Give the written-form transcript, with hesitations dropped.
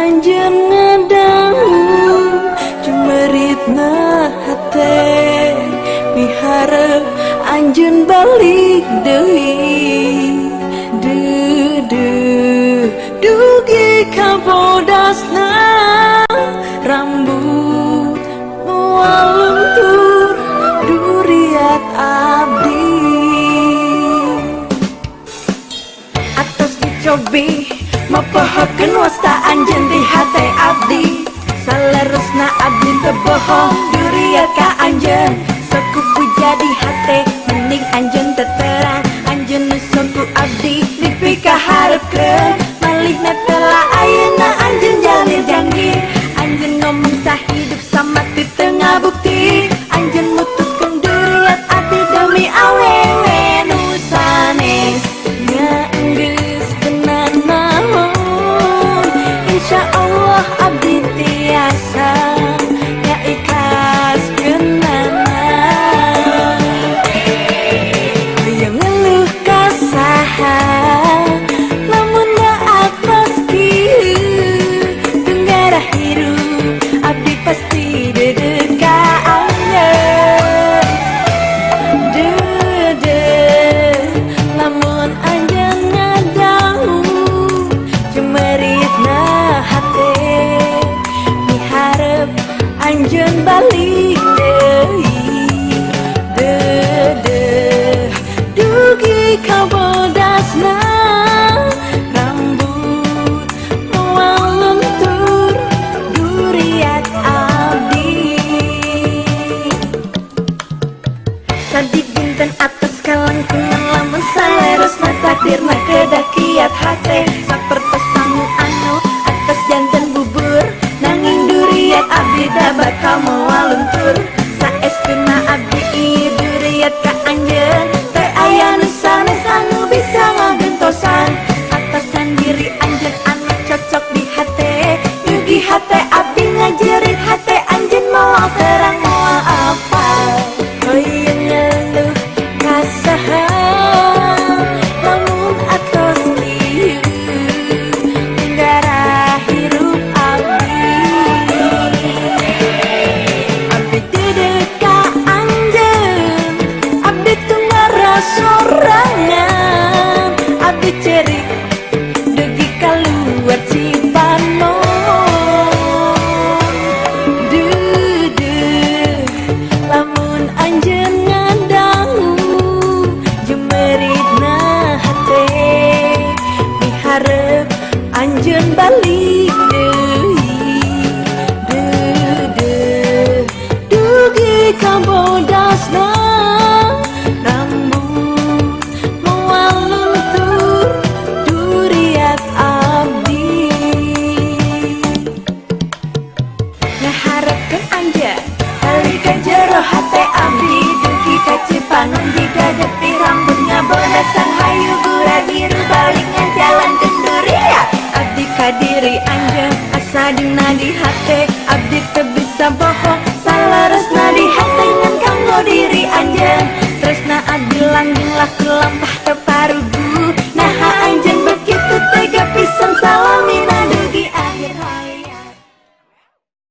anjeun ngadangu jumeritna hate miharep anjeun balik deui dugi ka bodasna rambut moal lentur duriat abdi atos dicobi mapahakeun wasta anjeun di hate abdi salerusna abdi teu bohong duriat ka anjeun sakupu jadi hate mending anjeun teu terang anjeun nu soku abdi nepi ka hareukeun malikna telah ayeuna anjeun jalil janji anjeun ngomong sahidup samati teu ngabukti anjeun mutuskeun duriat abdi demi awewe nu sanes nya geus tenan naon insyaallah abdi tiasa ya ikhlas kenana aya ngeluh ka saha lamun daat meski tenggara hirup abdi pasti dedek ka anjeun lamun anjeun ngadangu jumeritna hate miharep anjeun balik deui dugi ka bodasna rambut moal lentur duriat abdi tadi dinten atas kalangkungan lamun salerosna takdirna kedah kiat hate sapertos sangu anu atas janten bubur nanging duriat abdi da bakal moal lentur saestuna abdi ieu duriat ka anjeun teu aya nu sanes anu bisa ngagentosan atasan diri anjeun anu cocok di hate nyugi hate abdi ngajerit hate anjeun moal terang moal apa hoyong ngeluh ka saha lamun atos lieu tenggara hirup abdi dedek ka anjeun abdi teu sorangan abdi cerik dugi kaluar Cipanon lamun anjeun ngadangu jumeritna hate miharep anjeun balik deui dugi ka bodasna rambut moal lentur duriat abdi ngaharepkeun anjeun balik ka jero hate abdi dugi ka Cipanon jika getih rambutnya bodasan hayu gura biru balik ngajalankeun duriat abdi ka diri anjeun asa dina di hate abdi